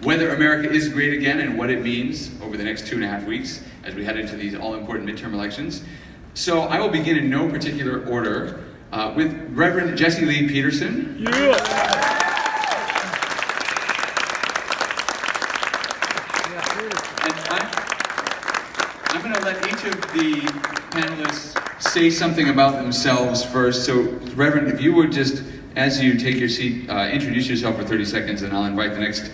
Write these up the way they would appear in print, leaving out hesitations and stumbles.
whether America is great again and what it means over the next 2.5 weeks as we head into these all-important midterm elections. So I will begin in no particular order with Reverend Jesse Lee Peterson. Yeah. I'm going to let each of the panelists say something about themselves first. So, Reverend, if you would just, as you take your seat, introduce yourself for 30 seconds, and I'll invite the next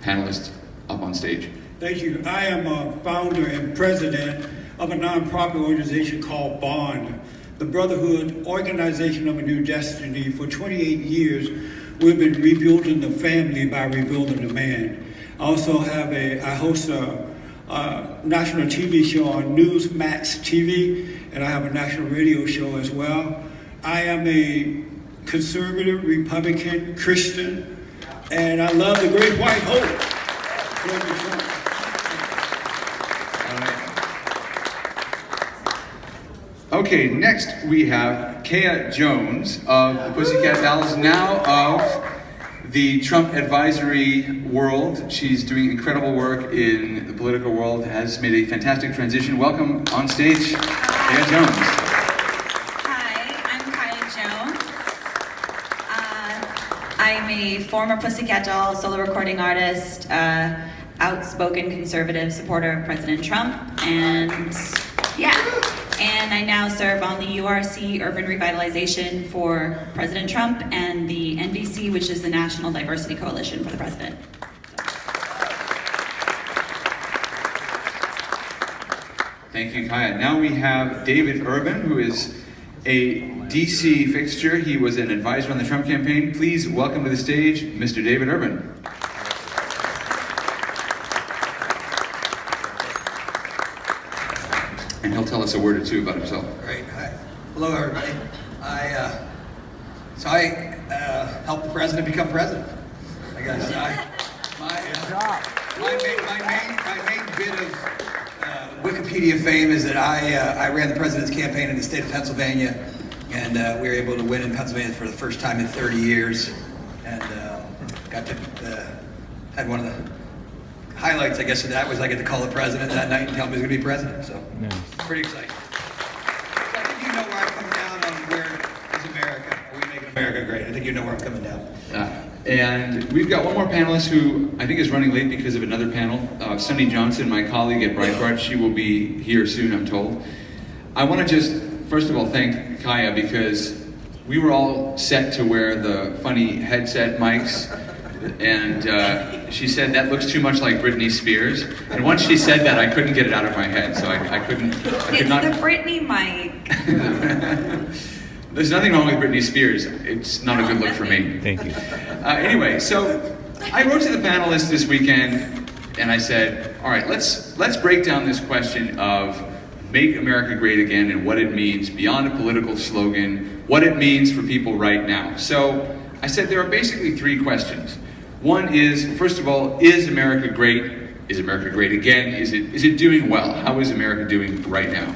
panelist up on stage. Thank you. I am a founder and president of a nonprofit organization called BOND, the Brotherhood Organization of a New Destiny. For 28 years, we've been rebuilding the family by rebuilding the man. I also I host a national TV show on Newsmax TV, and I have a national radio show as well. I am a conservative, Republican, Christian, and I love the Great White Hope. Okay, next we have Kaya Jones of the Pussycat Dolls, now of the Trump advisory world. She's doing incredible work in the political world, has made a fantastic transition. Welcome on stage, Kaya Jones. Hi, I'm Kaya Jones. I'm a former Pussycat Doll solo recording artist, outspoken conservative supporter of President Trump, and I now serve on the URC Urban Revitalization for President Trump and the NDC, which is the National Diversity Coalition for the President. Thank you, Kaya. Now we have David Urban, who is a DC fixture. He was an advisor on the Trump campaign. Please welcome to the stage, Mr. David Urban. And he'll tell us a word or two about himself. Great. Hi. Hello, everybody. I helped the president become president. I guess my main bit of Wikipedia fame is that I ran the president's campaign in the state of Pennsylvania, and we were able to win in Pennsylvania for the first time in 30 years, and got to had one of the highlights, I guess, of that was I get to call the president that night and tell him he's going to be president. So, pretty exciting. So I think you know where I come down on where is America. Are we making America great? I think you know where I'm coming down. And we've got one more panelist who I think is running late because of another panel. Sonnie Johnson, my colleague at Breitbart. She will be here soon, I'm told. I want to just, first of all, thank Kaya because we were all set to wear the funny headset mics. And she said that looks too much like Britney Spears. And once she said that, I couldn't get it out of my head, so I could not. It's the Britney mic. There's nothing wrong with Britney Spears. It's not a good look for me. Thank you. Anyway, so I wrote to the panelists this weekend, and I said, all right, let's break down this question of make America great again and what it means beyond a political slogan, what it means for people right now. So I said there are basically 3 questions. One is, first of all, is America great? Is America great again? Is it doing well? How is America doing right now?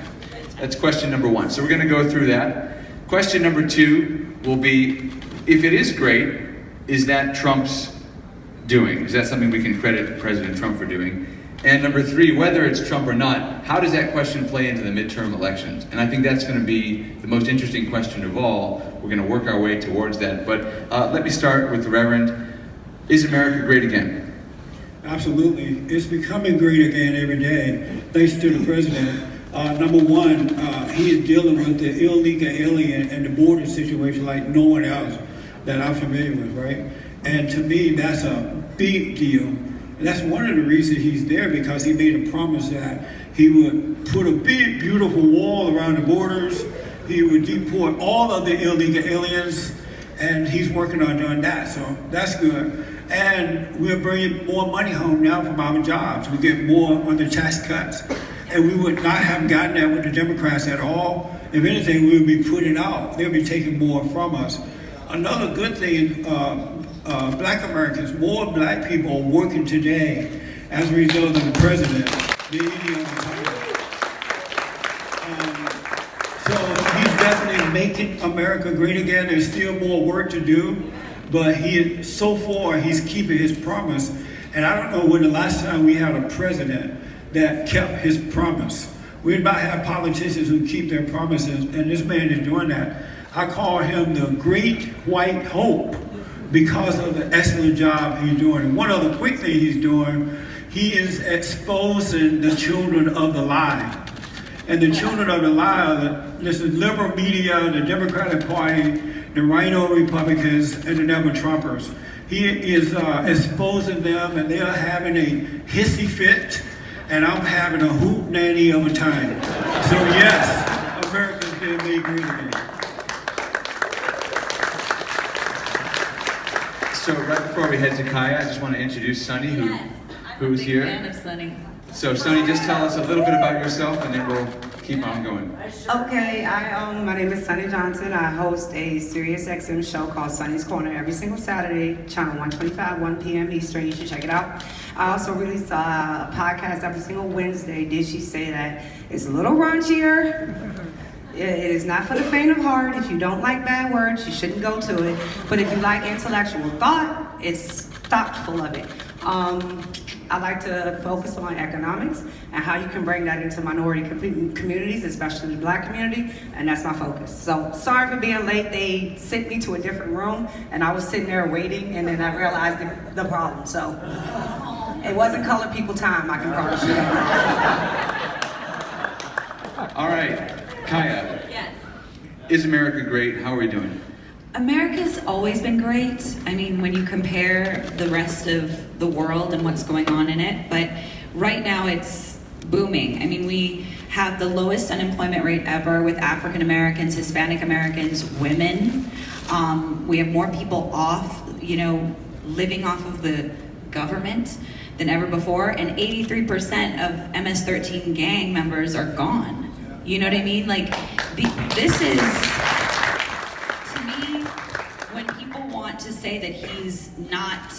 That's question number 1. So we're going to go through that. Question number 2 will be, if it is great, is that Trump's doing? Is that something we can credit President Trump for doing? And number 3, whether it's Trump or not, how does that question play into the midterm elections? And I think that's going to be the most interesting question of all. We're going to work our way towards that. But let me start with the Reverend. Is America great again? Absolutely. It's becoming great again every day, thanks to the president. Number 1, he is dealing with the illegal alien and the border situation like no one else that I'm familiar with, right? And to me, that's a big deal. And that's one of the reasons he's there, because he made a promise that he would put a big, beautiful wall around the borders. He would deport all of the illegal aliens, and he's working on doing that, so that's good. And we're bringing more money home now from our jobs. We get more on the tax cuts, and we would not have gotten that with the Democrats at all. If anything, we would be putting out. They'll be taking more from us. Another good thing, Black Americans, more Black people are working today as a result of the president than any other time. So he's definitely making America great again. There's still more work to do, but so far he's keeping his promise. And I don't know when the last time we had a president that kept his promise. We about have politicians who keep their promises, and this man is doing that. I call him the great white hope because of the excellent job he's doing. And one other quick thing he's doing, he is exposing the children of the lie. And the children of the lie are the liberal media, the Democratic Party, the RINO Republicans, and the Never-Trumpers. He is exposing them, and they are having a hissy fit, and I'm having a hoot nanny of a time. So yes, America's being made great again. So right before we head to Kaya, I just want to introduce Sonnie, who's here. I'm a big fan of Sonnie. So Sonnie, just tell us a little bit about yourself, and then we'll keep on going. Okay, my name is Sonnie Johnson. I host a Sirius XM show called Sonnie's Corner every single Saturday, channel 125, 1 p.m. Eastern. You should check it out. I also release a podcast every single Wednesday. Did she say that? It's a little raunchier. It is not for the faint of heart. If you don't like bad words, you shouldn't go to it. But if you like intellectual thought, it's stocked full of it. I like to focus on economics and how you can bring that into minority communities, especially the Black community, and that's my focus. So sorry for being late. They sent me to a different room, and I was sitting there waiting, and then I realized the problem. So it wasn't colored people time, I can promise you that. All right, Kaya. Yes. Is America great? How are we doing? America's always been great. I mean, when you compare the rest of the world and what's going on in it, but right now it's booming. I mean, we have the lowest unemployment rate ever with African Americans, Hispanic Americans, women. We have more people off, living off of the government than ever before, and 83% of MS-13 gang members are gone. You know what I mean? Like, this is... to say that he's not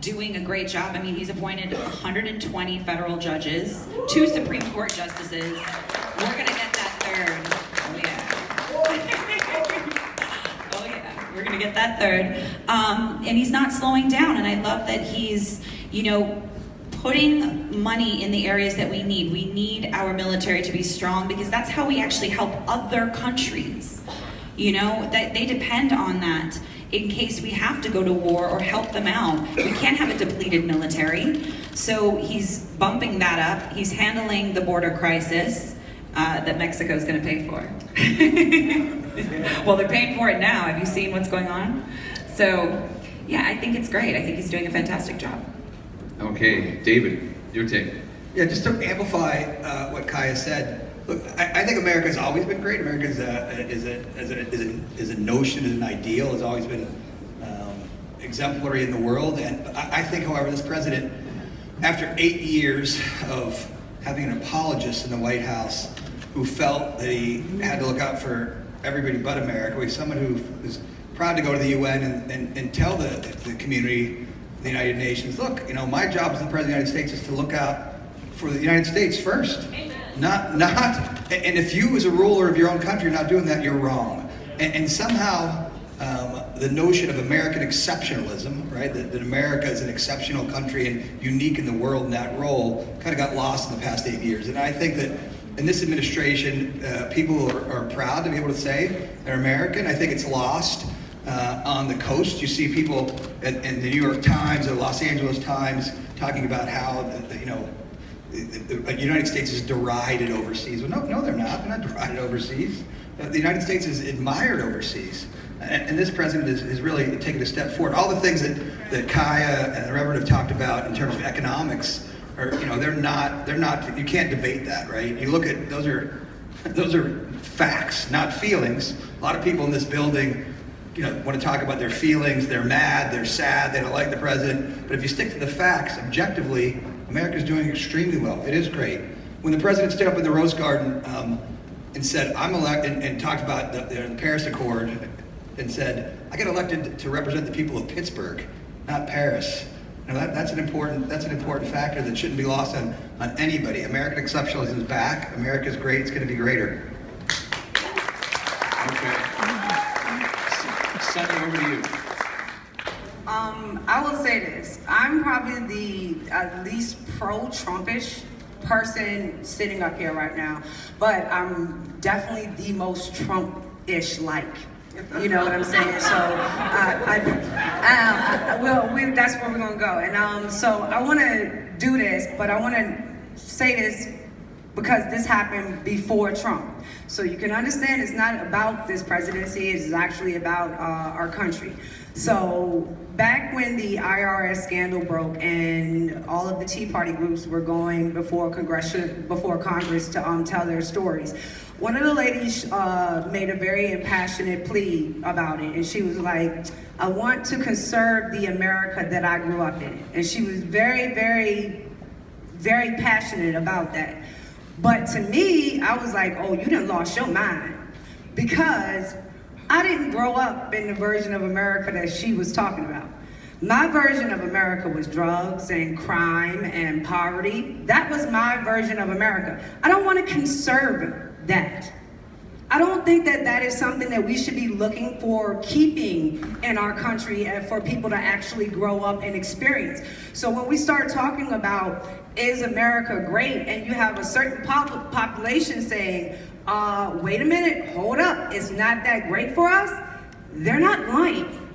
doing a great job. I mean, he's appointed 120 federal judges, 2 Supreme Court justices. We're gonna get that third. Oh yeah. Oh yeah, we're gonna get that third. And he's not slowing down, and I love that he's, putting money in the areas that we need. We need our military to be strong because that's how we actually help other countries. That they depend on that in case we have to go to war or help them out. We can't have a depleted military. So he's bumping that up. He's handling the border crisis that Mexico's gonna pay for. Well, they're paying for it now. Have you seen what's going on? So, yeah, I think it's great. I think he's doing a fantastic job. Okay, David, your take. Yeah, just to amplify what Kaya said. Look, I think America's always been great. America is a notion, is an ideal, has always been exemplary in the world. And I think, however, this president, after 8 years of having an apologist in the White House who felt that he had to look out for everybody but America, he's someone who is proud to go to the UN and tell the community, the United Nations, look, my job as the President of the United States is to look out for the United States first. Amen. And if you as a ruler of your own country are not doing that, you're wrong. And somehow the notion of American exceptionalism, right, that America is an exceptional country and unique in the world in that role, kind of got lost in the past 8 years. And I think that in this administration, people are proud to be able to say they're American. I think it's lost on the coast. You see people in the New York Times or Los Angeles Times talking about how the United States is derided overseas. Well, no, they're not. They're not derided overseas. The United States is admired overseas. And this president is really taken a step forward. All the things that Kaya and the Reverend have talked about in terms of economics are, they're not, you can't debate that, right? You look at, those are facts, not feelings. A lot of people in this building, want to talk about their feelings. They're mad, they're sad, they don't like the president. But if you stick to the facts, objectively, America's doing extremely well. It is great. When the president stood up in the Rose Garden and said, I'm elected, and talked about the Paris Accord, and said, I get elected to represent the people of Pittsburgh, not Paris. That's an important factor that shouldn't be lost on anybody. American exceptionalism is back. America's great. It's going to be greater. Okay. Sonnie, over to you. I will say this. I'm probably the least pro-Trumpish person sitting up here right now, but I'm definitely the most Trump-ish like. You know what I'm saying? So that's where we're gonna go. And so I want to do this, but I want to say this because this happened before Trump. So you can understand it's not about this presidency, it's actually about our country. So back when the IRS scandal broke and all of the Tea Party groups were going before Congress to tell their stories, one of the ladies made a very impassionate plea about it, and she was like, I want to conserve the America that I grew up in. And she was very, very, very passionate about that. But to me, I was like, oh, you done lost your mind. Because I didn't grow up in the version of America that she was talking about. My version of America was drugs and crime and poverty. That was my version of America. I don't want to conserve that. I don't think that that is something that we should be looking for keeping in our country and for people to actually grow up and experience. So when we start talking about, is America great? And you have a certain population saying, wait a minute, hold up, it's not that great for us, they're not lying.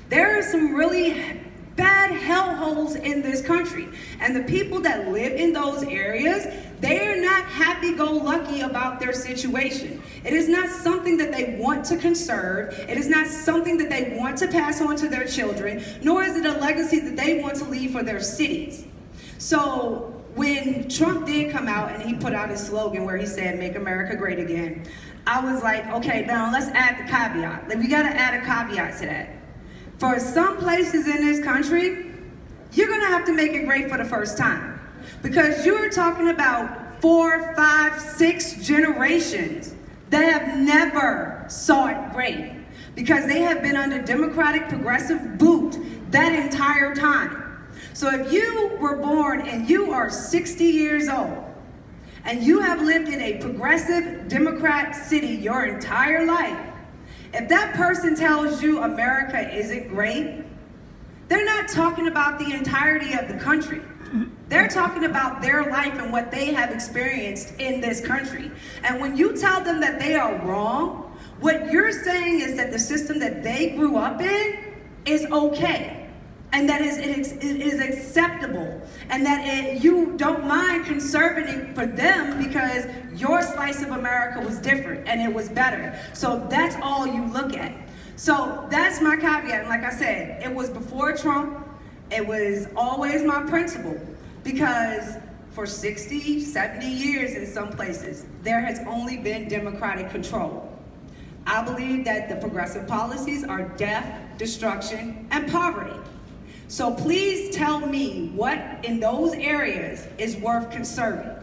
There are some really bad hellholes in this country. And the people that live in those areas, they are not happy-go-lucky about their situation. It is not something that they want to conserve. It is not something that they want to pass on to their children, nor is it a legacy that they want to leave for their cities. So when Trump did come out and he put out his slogan where he said, make America great again, I was like, okay, now let's add the caveat. Like, we gotta add a caveat to that. For some places in this country, you're gonna have to make it great for the first time. Because you're talking about 4, 5, 6 generations that have never saw it great. Because they have been under Democratic progressive boot that entire time. So if you were born and you are 60 years old, and you have lived in a progressive Democrat city your entire life, if that person tells you America isn't great, they're not talking about the entirety of the country. They're talking about their life and what they have experienced in this country. And when you tell them that they are wrong, what you're saying is that the system that they grew up in is okay. And that it is acceptable, and that you don't mind conserving it for them because your slice of America was different and it was better. So that's all you look at. So that's my caveat. And like I said, it was before Trump. It was always my principle, because for 60, 70 years in some places, there has only been Democratic control. I believe that the progressive policies are death, destruction, and poverty. So please tell me what in those areas is worth conserving.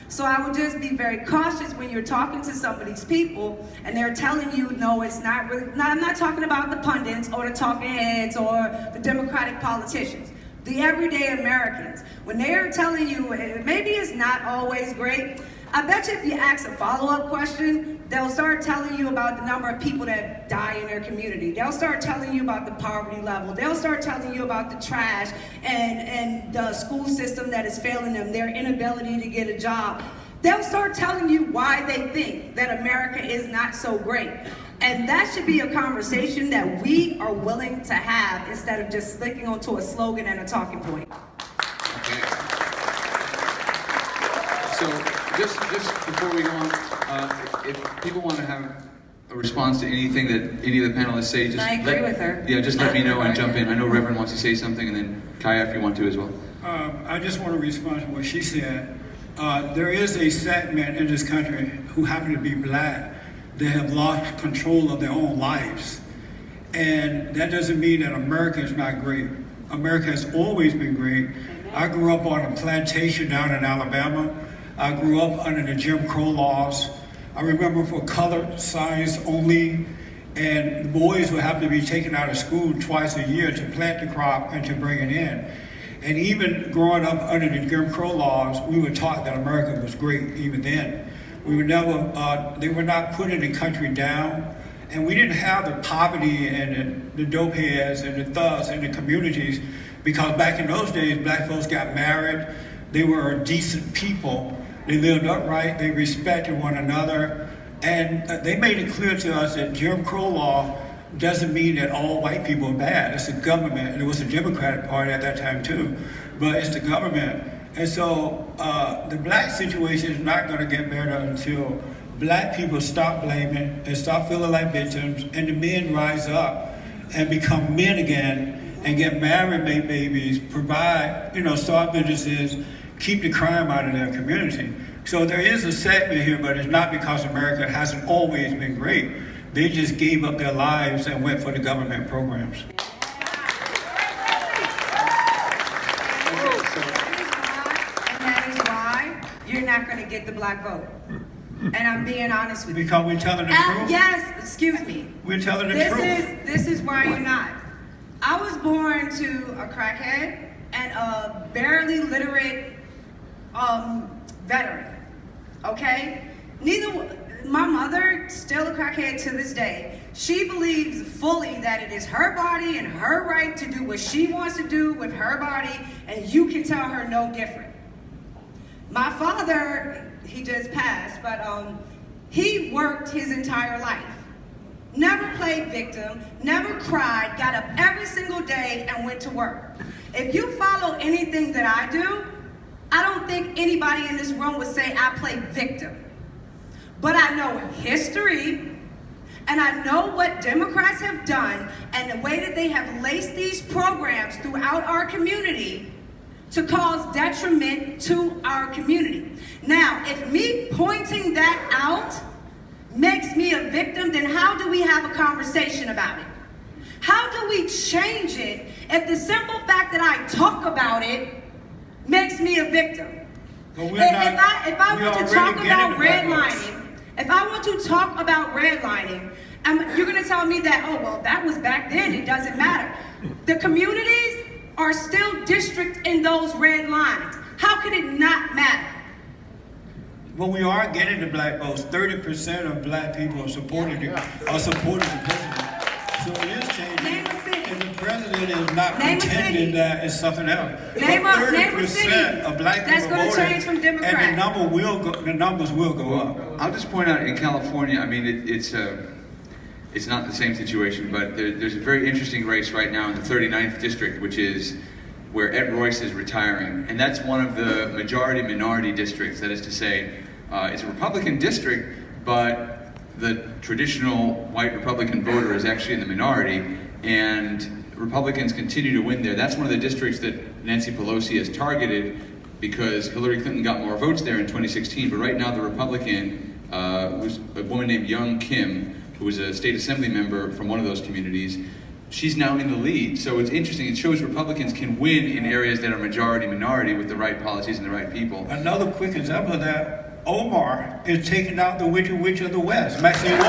So I would just be very cautious when you're talking to some of these people and they're telling you, no, it's not really, I'm not talking about the pundits or the talking heads or the Democratic politicians. The everyday Americans, when they're telling you maybe it's not always great, I bet you if you ask a follow-up question, they'll start telling you about the number of people that die in their community. They'll start telling you about the poverty level. They'll start telling you about the trash and the school system that is failing them, their inability to get a job. They'll start telling you why they think that America is not so great. And that should be a conversation that we are willing to have instead of just sticking onto a slogan and a talking point. Okay. So just before we go on, if people want to have a response to anything that any of the panelists say, just I agree with her. Yeah, just let me know and jump in. I know Reverend wants to say something, and then Kaya, if you want to as well. I just want to respond to what she said. There is a segment in this country who happen to be black that have lost control of their own lives. And that doesn't mean that America is not great. America has always been great. I grew up on a plantation down in Alabama. I grew up under the Jim Crow laws. I remember for color science only, and the boys would have to be taken out of school twice a year to plant the crop and to bring it in. And even growing up under the Jim Crow laws, we were taught that America was great even then. We were never, they were not putting the country down, and we didn't have the poverty and the dope heads and the thugs in the communities Because back in those days, black folks got married, they were decent people, they lived upright, they respected one another, and they made it clear to us that Jim Crow law doesn't mean that all white people are bad. It's the government, and it was the Democratic Party at that time too, but it's the government. And so the black situation is not going to get better until black people stop blaming and stop feeling like victims, and the men rise up and become men again and get married, make babies, provide, start businesses, keep the crime out of their community. So there is a segment here, but it's not because America hasn't always been great. They just gave up their lives and went for the government programs. You're not going to get the black vote. And I'm being honest with you. Because we're telling the truth? Yes, excuse me. We're telling the truth. This is why you're not. I was born to a crackhead and a barely literate veteran, okay? My mother, still a crackhead to this day, she believes fully that it is her body and her right to do what she wants to do with her body, and you can tell her no different. My father, he just passed, but he worked his entire life. Never played victim, never cried, got up every single day and went to work. If you follow anything that I do, I don't think anybody in this room would say I play victim. But I know history, and I know what Democrats have done, and the way that they have laced these programs throughout our community to cause detriment to our community. Now, if me pointing that out makes me a victim, then how do we have a conversation about it? How do we change it if the simple fact that I talk about it makes me a victim? If I want to talk about redlining, if I want to talk about redlining, you're gonna tell me that, oh, well, that was back then, it doesn't matter. The communities are still district in those red lines. How can it not matter? Well, we are getting the black votes. 30% of black people are supporting the president. So it is changing. Name a city. And the president is not Name a pretending city. that it's something else. Name But a city 30% of black that's people gonna voting, change from Democrat. and the numbers will go up. I'll just point out in California, I mean, it's not the same situation, but there's a very interesting race right now in the 39th district, which is where Ed Royce is retiring. And that's one of the majority-minority districts. That is to say, it's a Republican district, but the traditional white Republican voter is actually in the minority, and Republicans continue to win there. That's one of the districts that Nancy Pelosi has targeted because Hillary Clinton got more votes there in 2016, but right now the Republican was a woman named Young Kim, who was a state assembly member from one of those communities. She's now in the lead. So it's interesting. It shows Republicans can win in areas that are majority-minority with the right policies and the right people. Another quick example of that, Omar is taking out the Wicked Witch of the West, Maxine Waters.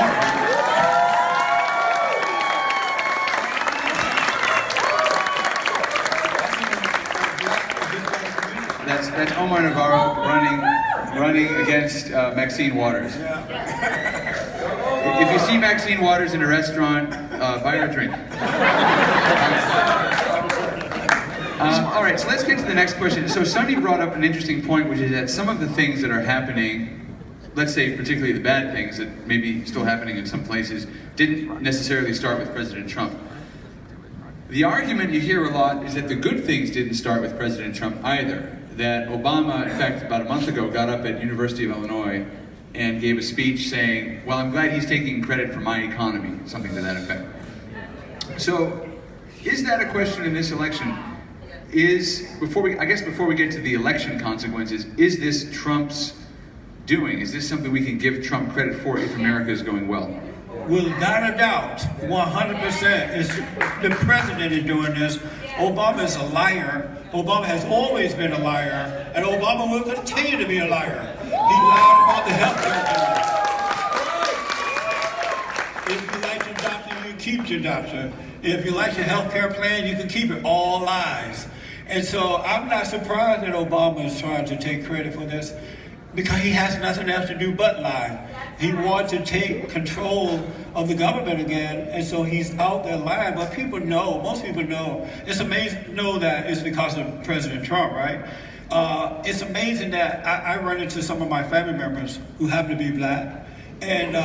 That's Omar Navarro running against Maxine Waters. If you see Maxine Waters in a restaurant, buy her a drink. All right, so let's get to the next question. So Sonnie brought up an interesting point, which is that some of the things that are happening, let's say particularly the bad things that may be still happening in some places, didn't necessarily start with President Trump. The argument you hear a lot is that the good things didn't start with President Trump either. That Obama, in fact, about a month ago, got up at University of Illinois and gave a speech saying, well, I'm glad he's taking credit for my economy, something to that effect. So, is that a question in this election? Before we get to the election consequences, is this Trump's doing? Is this something we can give Trump credit for if America is going well? Without a doubt, 100%, is the president is doing this. Obama is a liar. Obama has always been a liar, and Obama will continue to be a liar. He lied about the health care plan. If you like your doctor, you keep your doctor. If you like your health care plan, you can keep it. All lies. And so I'm not surprised that Obama is trying to take credit for this. because he has nothing else to do but lie. He wants to take control of the government again, and so he's out there lying. But people know, most people know, it's amazing to know that it's because of President Trump, right? It's amazing that I run into some of my family members who happen to be black, and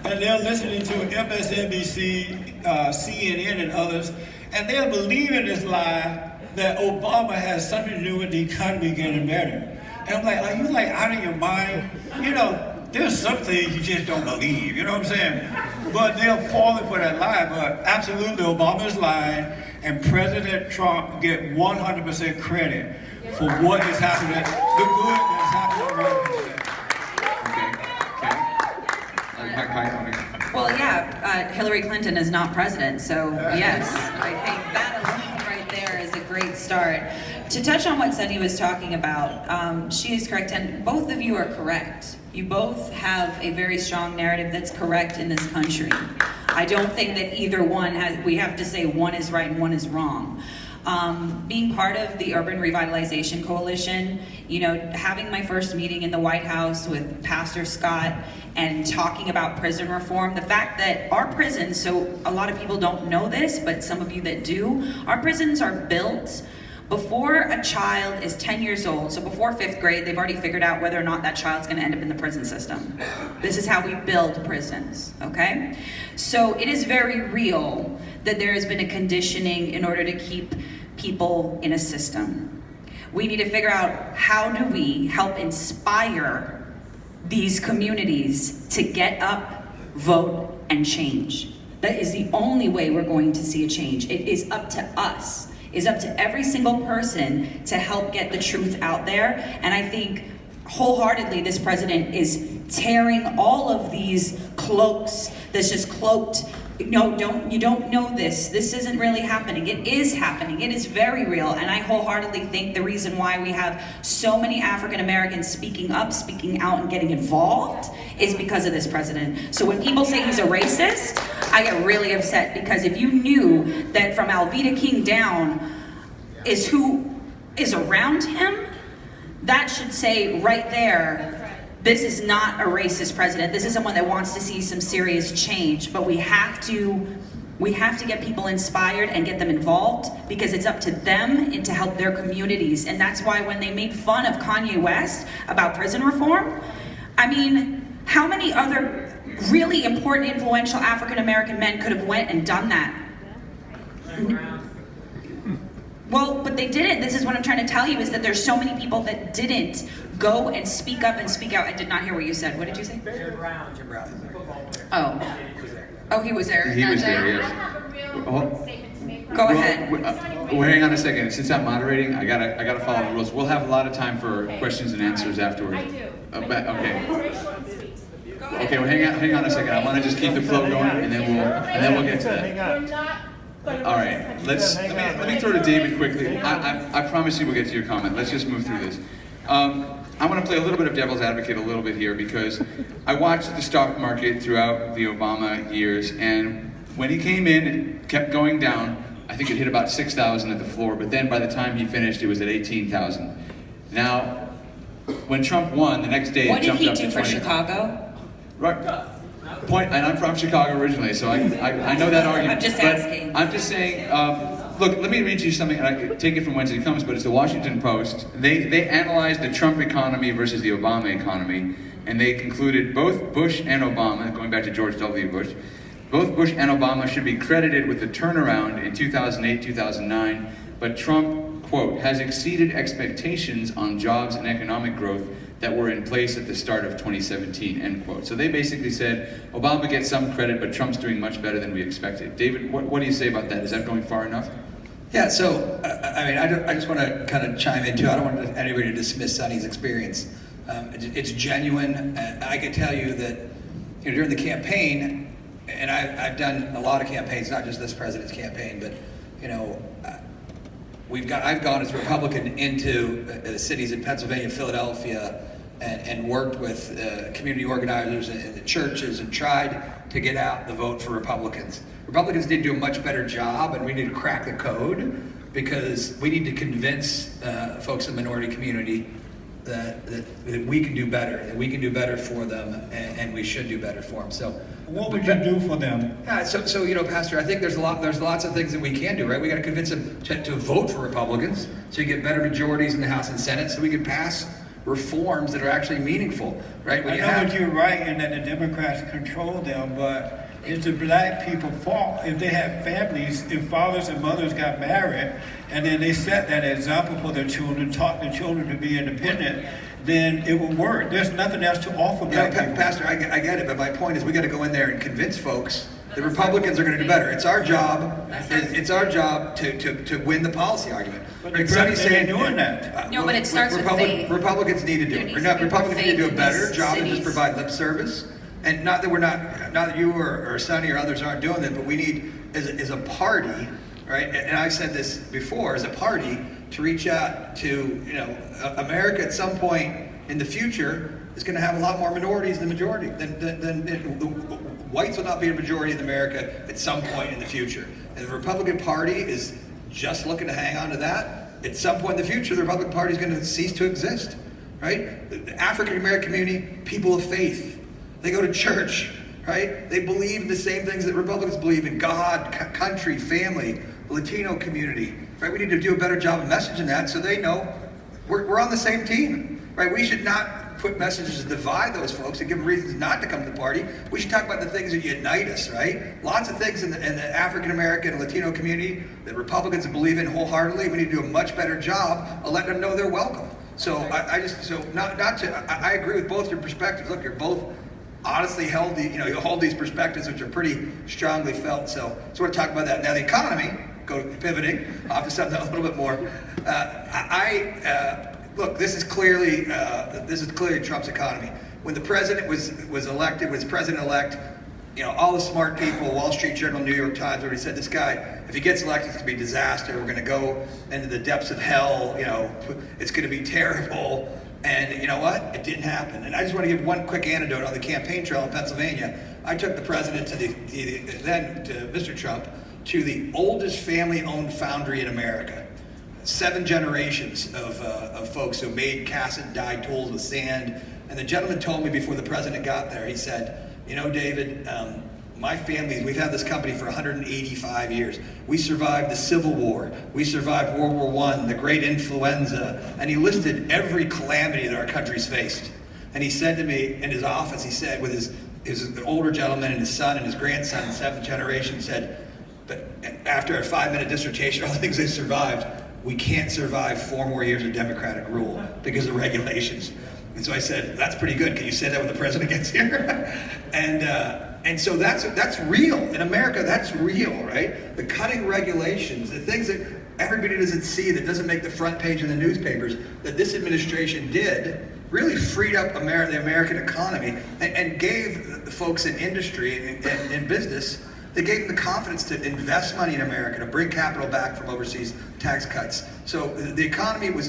and they're listening to MSNBC, CNN, and others, and they're believing this lie that Obama has something to do with the economy getting better. And I'm like, are you like out of your mind? You know, there's some things you just don't believe, you know what I'm saying? But they're falling for that lie, but absolutely Obama's lying, and President Trump get 100% credit for what is happening, the good that's happening around him today. Well, yeah, Hillary Clinton is not president, so yes, I think that alone right there is a great start. To touch on what Sonnie was talking about, she is correct, and both of you are correct. You both have a very strong narrative that's correct in this country. I don't think that either one we have to say one is right and one is wrong. Being part of the Urban Revitalization Coalition, you know, having my first meeting in the White House with Pastor Scott and talking about prison reform, the fact that our prisons, so a lot of people don't know this, but some of you that do, our prisons are built before a child is 10 years old, so before 5th grade, they've already figured out whether or not that child's gonna end up in the prison system. This is how we build prisons, okay? So it is very real that there has been a conditioning in order to keep people in a system. We need to figure out how do we help inspire these communities to get up, vote, and change. That is the only way we're going to see a change. It is up to us. It's up to every single person to help get the truth out there. And I think wholeheartedly this president is tearing all of these cloaks that's just cloaked. No, you don't know this. This isn't really happening. It is happening. It is very real. And I wholeheartedly think the reason why we have so many African Americans speaking up, speaking out, and getting involved is because of this president. So when people say he's a racist, I get really upset, because if you knew that from Alveda King down is who is around him, that should say right there, this is not a racist president. This is someone that wants to see some serious change, but we have to get people inspired and get them involved, because it's up to them and to help their communities. And that's why when they made fun of Kanye West about prison reform, I mean, how many other really important, influential African-American men could have went and done that? Well, but they didn't. This is what I'm trying to tell you, is that there's so many people that didn't go and speak up and speak out. I did not hear what you said. What did you say? Jim Brown. Oh. Oh, he was there. He was there, yes. I have a real statement to make. Go ahead. Well, hang on a second. Since I'm moderating, I gotta follow the rules. We'll have a lot of time for questions and answers afterwards. I do. Okay. It's very short and sweet. Okay. Well, hang on a second. I want to just keep the flow going, and then we'll get to that. We're not gonna All right. Let me throw to David quickly. I promise you we'll get to your comment. Let's just move through this. I want to play a little bit of devil's advocate a little bit here, because I watched the stock market throughout the Obama years, and when he came in, it kept going down. I think it hit about 6,000 at the floor, but then by the time he finished, it was at 18,000. Now, when Trump won, the next day What it did jumped he up do to for 20. Chicago? Right. And I'm from Chicago originally, so I know that argument. I'm just But asking. I'm just saying, look, let me read you something, and I take it from whence it comes, but it's the Washington Post. They analyzed the Trump economy versus the Obama economy, and they concluded both Bush and Obama, going back to George W. Bush, both Bush and Obama should be credited with the turnaround in 2008, 2009, but Trump, quote, has exceeded expectations on jobs and economic growth that were in place at the start of 2017, end quote. So they basically said, Obama gets some credit, but Trump's doing much better than we expected. David, what do you say about that? Is that going far enough? Yeah, so, I just want to kind of chime in too. I don't want anybody to dismiss Sonnie's experience. It's genuine. I can tell you that, you know, during the campaign, and I've done a lot of campaigns, not just this president's campaign, but, you know, I've gone as a Republican into the cities in Pennsylvania, Philadelphia, and worked with community organizers and the churches and tried to get out the vote for Republicans. Republicans need to do a much better job, and we need to crack the code because we need to convince folks in the minority community that we can do better, that we can do better for them, and we should do better for them. So, What would you do for them? yeah, so you know, Pastor, I think there's lots of things that we can do, right? We got to convince them to vote for Republicans, so you get better majorities in the House and Senate, so we can pass reforms that are actually meaningful, right? I know that you're right in that the Democrats control them, but it's the black people's fault if they have families, if fathers and mothers got married, and then they set that example for their children, taught their children to be independent, then it will work. There's nothing else to offer Yeah, black people. Pastor, I get it, but my point is we got to go in there and convince folks that Republicans are going to do better. It's our job. It's our job to win the policy argument. But the Like Sonny's president ain't doing that. No, but it starts with faith. Republicans need to do There it. needs to be more Republicans need to do a faith in better these job than just cities. provide lip service. And not that you or Sonny or others aren't doing it, but we need as a party, right? And I've said this before, as a party, to reach out to America at some point in the future is going to have a lot more minorities than majority. Whites will not be a majority in America at some point in the future. And the Republican Party is just looking to hang on to that. At some point in the future, the Republican Party is going to cease to exist, right? The African American community, people of faith. They go to church, right? They believe in the same things that Republicans believe in: God, country, family, Latino community, right? We need to do a better job of messaging that so they know we're on the same team, right? We should not put messages to divide those folks and give them reasons not to come to the party. We should talk about the things that unite us, right? Lots of things in the African American and Latino community that Republicans believe in wholeheartedly. We need to do a much better job of letting them know they're welcome. So I agree with both your perspectives. Look, you're both honestly held you hold these perspectives which are pretty strongly felt. So we're talking about that. Now the economy, pivoting off to something a little bit more. Look, this is clearly Trump's economy. When the president was elected, was president-elect, all the smart people, Wall Street Journal, New York Times, already said this guy, if he gets elected, it's going to be a disaster. We're going to go into the depths of hell. It's going to be terrible. And you know what? It didn't happen. And I just want to give one quick anecdote on the campaign trail in Pennsylvania. I took the president to Mr. Trump, to the oldest family-owned foundry in America. 7 generations of folks who made cast and dyed tools with sand. And the gentleman told me before the president got there, he said, David, my family, we've had this company for 185 years. We survived the Civil War. We survived World War I, the Great Influenza. And he listed every calamity that our country's faced. And he said to me in his office, he said, with his older gentleman and his son and his grandson, 7th generation, said, but after a 5-minute dissertation, all the things they survived, we can't survive 4 more years of Democratic rule because of regulations. And so I said, that's pretty good. Can you say that when the president gets here? And so that's real. In America, that's real, right? The cutting regulations, the things that everybody doesn't see, that doesn't make the front page of the newspapers, that this administration did, really freed up the American economy and gave the folks in industry and business, they gave them the confidence to invest money in America, to bring capital back from overseas tax cuts. So the economy was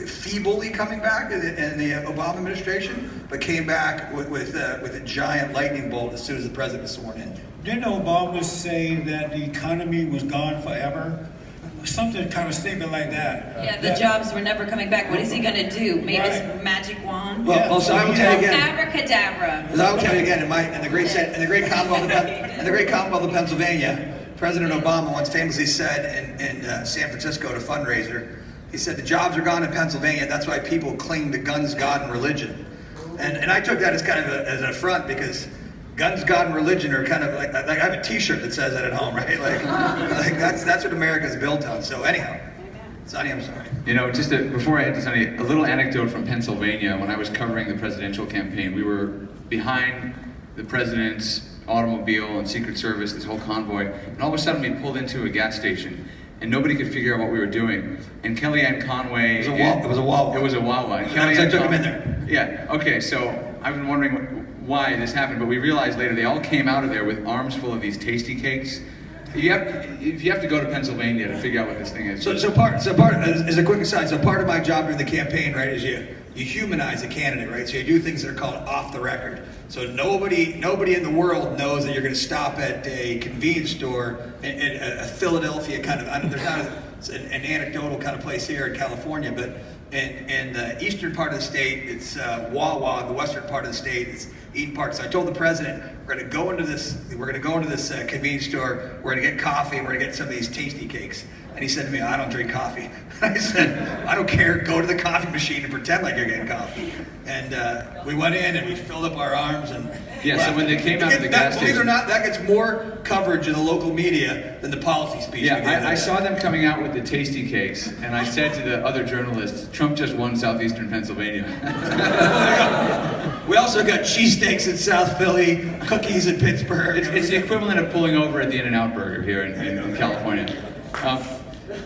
feebly coming back in the Obama administration, but came back with a giant lightning bolt as soon as the president was sworn in. Didn't Obama say that the economy was gone forever? Something kind of statement like that. Yeah, the jobs were never coming back. What is he going to do? Maybe his magic wand? Well, so I will tell you again. Abracadabra. As I will tell you again, in the great Commonwealth of Pennsylvania, President Obama once famously said in San Francisco at a fundraiser, he said, the jobs are gone in Pennsylvania, that's why people cling to guns, God, and religion. And I took that as kind of as an affront, because guns, God, and religion are kind of like I have a T-shirt that says that at home, right? Like that's what America's built on. So anyhow, Sonny, I'm sorry. Before I head to Sonny, a little anecdote from Pennsylvania. When I was covering the presidential campaign, we were behind the president's automobile and Secret Service, this whole convoy, and all of a sudden we pulled into a gas station, and nobody could figure out what we were doing. And Kellyanne Conway... It was a Wawa. It was a Wawa. And I took him in there. Yeah, okay, so I've been wondering why this happened, but we realized later they all came out of there with arms full of these tasty cakes. You have to go to Pennsylvania to figure out what this thing is. So part as a quick aside, so part of my job during the campaign, right, is you humanize a candidate, right? So you do things that are called off the record. So nobody in the world knows that you're going to stop at a convenience store in a Philadelphia kind of. There's not a it's an anecdotal kind of place here in California, but in the eastern part of the state, it's Wawa. In the western part of the state, it's Eden Park. So I told the president, we're going to go into this convenience store. We're going to get coffee. And we're going to get some of these tasty cakes. And he said to me, I don't drink coffee. I said, I don't care. Go to the coffee machine and pretend like you're getting coffee. And we went in and we filled up our arms and Yeah, so when they came out of the gas believe it or station, not, that gets more coverage in the local media than the policy speech. we yeah, gave I that saw day. them coming out with the tasty cakes, and I said to the other journalists, Trump just won southeastern Pennsylvania. We also got cheesesteaks in South Philly, cookies in Pittsburgh. It's the equivalent of pulling over at the In-N-Out Burger here in California.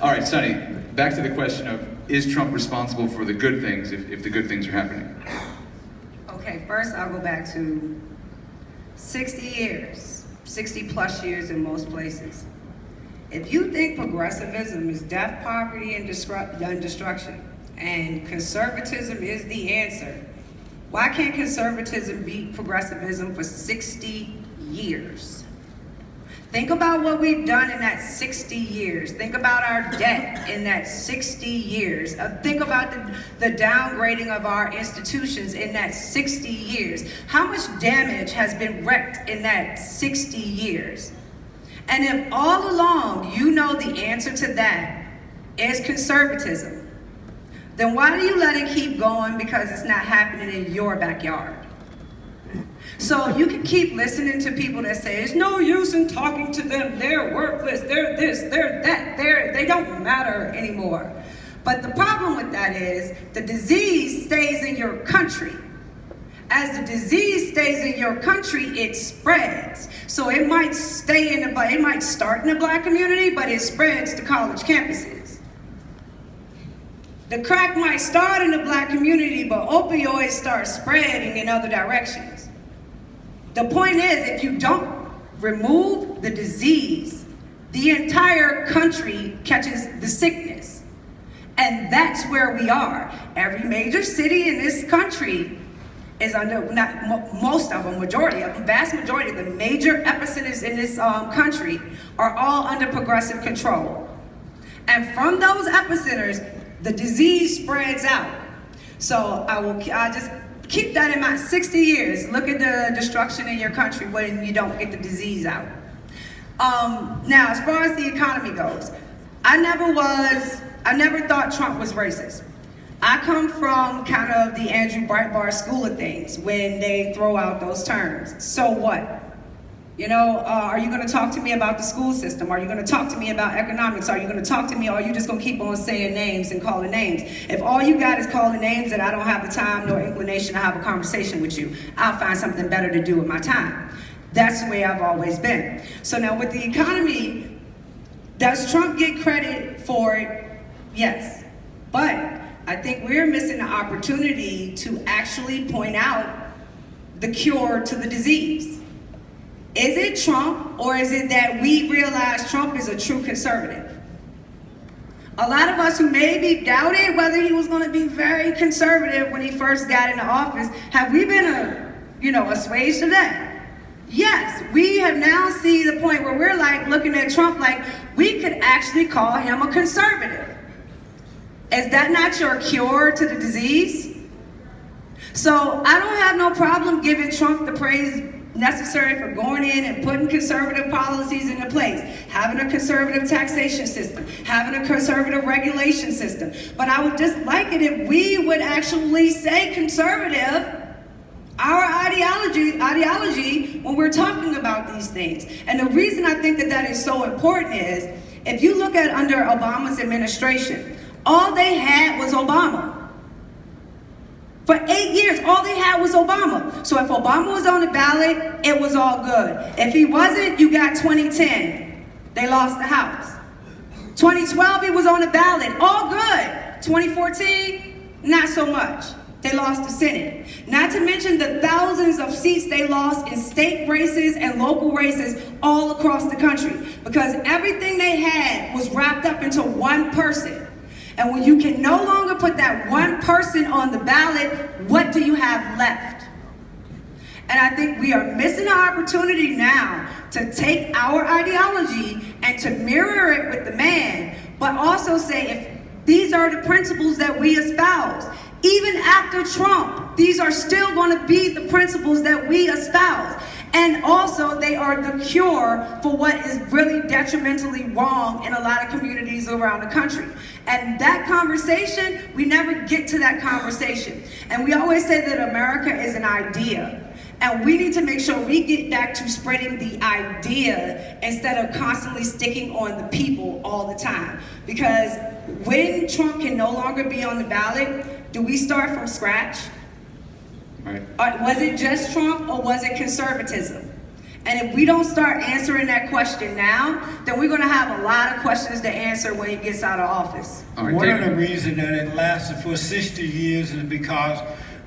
All right, Sonny, back to the question of, is Trump responsible for the good things if the good things are happening? Okay, first I'll go back to 60 years, 60 plus years in most places. If you think progressivism is death, poverty, and destruction, and conservatism is the answer, why can't conservatism beat progressivism for 60 years? Think about what we've done in that 60 years. Think about our debt in that 60 years. Think about the downgrading of our institutions in that 60 years. How much damage has been wreaked in that 60 years? And if all along you know the answer to that is conservatism, then why do you let it keep going because it's not happening in your backyard? So you can keep listening to people that say, it's no use in talking to them, they're worthless, they're this, they're that, they don't matter anymore. But the problem with that is the disease stays in your country. As the disease stays in your country, it spreads. So it might it might start in the black community, but it spreads to college campuses. The crack might start in the black community, but opioids start spreading in other directions. The point is, if you don't remove the disease, the entire country catches the sickness. And that's where we are. Every major city in this country is under, not most of them, majority of them, vast majority of the major epicenters in this country are all under progressive control. And from those epicenters, the disease spreads out. So I just keep that in mind. 60 years, look at the destruction in your country when you don't get the disease out. Now, as far as the economy goes, I never thought Trump was racist. I come from kind of the Andrew Breitbart school of things when they throw out those terms. So what? You know, are you going to talk to me about the school system? Are you going to talk to me about economics? Are you going to talk to me, or are you just going to keep on saying names and calling names? If all you got is calling names and I don't have the time nor inclination to have a conversation with you, I'll find something better to do with my time. That's the way I've always been. So now with the economy, does Trump get credit for it? Yes. But I think we're missing the opportunity to actually point out the cure to the disease. Is it Trump, or is it that we realize Trump is a true conservative? A lot of us who maybe doubted whether he was going to be very conservative when he first got into office, have we been assuaged to that? Yes, we have now seen the point where we're like looking at Trump like we could actually call him a conservative. Is that not your cure to the disease? So I don't have no problem giving Trump the praise necessary for going in and putting conservative policies into place, having a conservative taxation system, having a conservative regulation system. But I would just like it if we would actually say conservative, our ideology when we're talking about these things. And the reason I think that is so important is, if you look at under Obama's administration, all they had was Obama. For 8 years, all they had was Obama. So if Obama was on the ballot, it was all good. If he wasn't, you got 2010. They lost the House. 2012, he was on the ballot. All good. 2014, not so much. They lost the Senate. Not to mention the thousands of seats they lost in state races and local races all across the country, because everything they had was wrapped up into one person. And when you can no longer put that one person on the ballot, what do you have left? And I think we are missing an opportunity now to take our ideology and to mirror it with the man but also say if these are the principles that we espouse, even after Trump, these are still going to be the principles that we espouse. And also, they are the cure for what is really detrimentally wrong in a lot of communities around the country. And that conversation, we never get to that conversation. And we always say that America is an idea. And we need to make sure we get back to spreading the idea instead of constantly sticking on the people all the time. Because when Trump can no longer be on the ballot, do we start from scratch? Right. Was it just Trump or was it conservatism? And if we don't start answering that question now, then we're going to have a lot of questions to answer when he gets out of office. All right, One of David. the reasons that it lasted for 60 years is because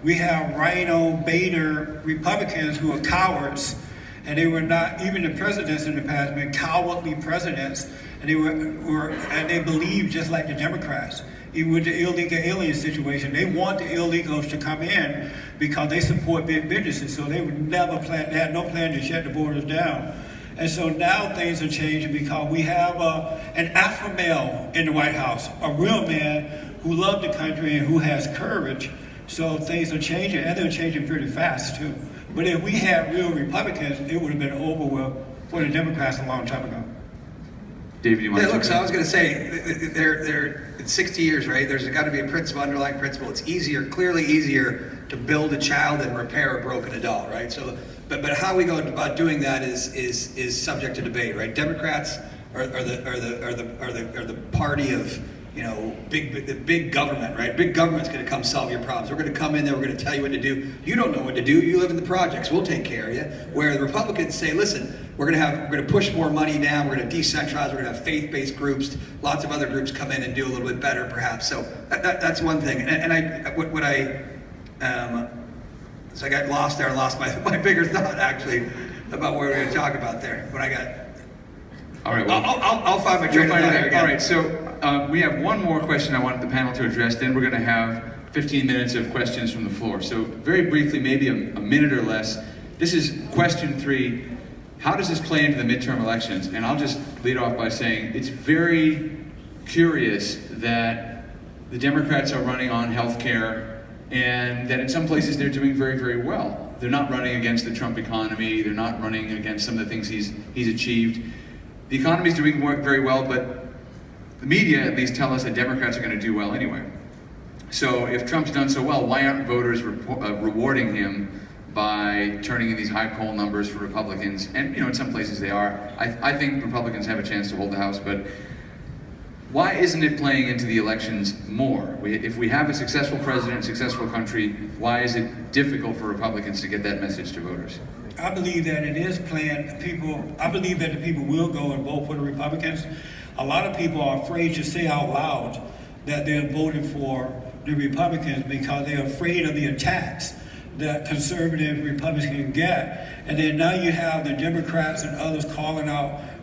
we have RINO beta Republicans who are cowards, and they were not, even the presidents in the past been cowardly presidents, and they believed just like the Democrats. Even with the illegal alien situation, they want the illegals to come in because they support big businesses. So they would never plan, they had no plan to shut the borders down. And so now things are changing because we have an alpha male in the White House, a real man who loved the country and who has courage. So things are changing, and they're changing pretty fast too. But if we had real Republicans, it would have been over for the Democrats a long time ago. David, you want Yeah, to look, so I was going to say, it's 60 years, right? There's got to be a principle, underlying principle. It's easier, clearly easier to build a child than repair a broken adult, right? So, but how we go about doing that is subject to debate, right? Democrats are the party of, you know, big government, right? Big government's going to come solve your problems. We're going to come in there, we're going to tell you what to do. You don't know what to do. You live in the projects. We'll take care of you. Where the Republicans say, listen, we're going to push more money down. We're going to decentralize. We're going to have faith-based groups. Lots of other groups come in and do a little bit better, perhaps. So that's one thing. So I got lost there and lost my bigger thought actually about what we're going to talk about there. When I got. All right. Well, I'll find my train of thought here again. All right. So we have one more question I want the panel to address. Then we're going to have 15 minutes of questions from the floor. So very briefly, maybe a minute or less. This is question 3. How does this play into the midterm elections? And I'll just lead off by saying it's very curious that the Democrats are running on health care and that in some places they're doing very, very well. They're not running against the Trump economy. They're not running against some of the things he's achieved. The economy's doing very well, but the media at least tell us that Democrats are going to do well anyway. So if Trump's done so well, why aren't voters rewarding him by turning in these high poll numbers for Republicans? And in some places they are. I think Republicans have a chance to hold the House, but why isn't it playing into the elections more? If we have a successful president, successful country, why is it difficult for Republicans to get that message to voters? I believe that it is playing I believe that the people will go and vote for the Republicans. A lot of people are afraid to say out loud that they're voting for the Republicans because they're afraid of the attacks that conservative Republicans get. And then now you have the Democrats and others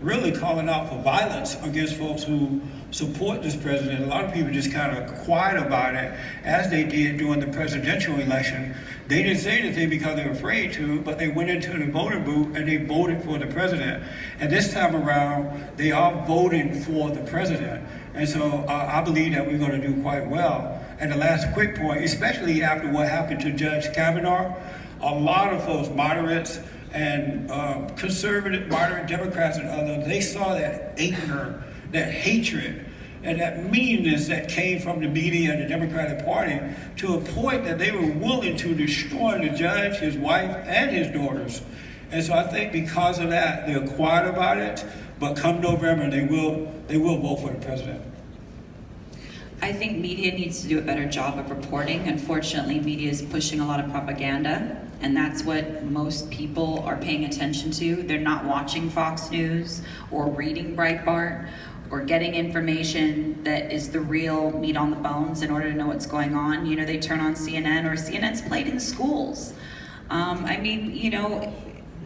really calling out for violence against folks who support this president. A lot of people just kind of quiet about it, as they did during the presidential election. They didn't say anything because they were afraid to, but they went into the voting booth and they voted for the president. And this time around, they are voting for the president. And so I believe that we're going to do quite well. And the last quick point, especially after what happened to Judge Kavanaugh, a lot of folks, moderates and conservative, moderate Democrats and others, they saw that anger, that hatred, and that meanness that came from the media and the Democratic Party to a point that they were willing to destroy the judge, his wife, and his daughters. And so I think because of that, they're quiet about it, but come November, they will vote for the president. I think media needs to do a better job of reporting. Unfortunately, media is pushing a lot of propaganda, and that's what most people are paying attention to. They're not watching Fox News or reading Breitbart or getting information that is the real meat on the bones in order to know what's going on. They turn on CNN, or CNN's played in schools.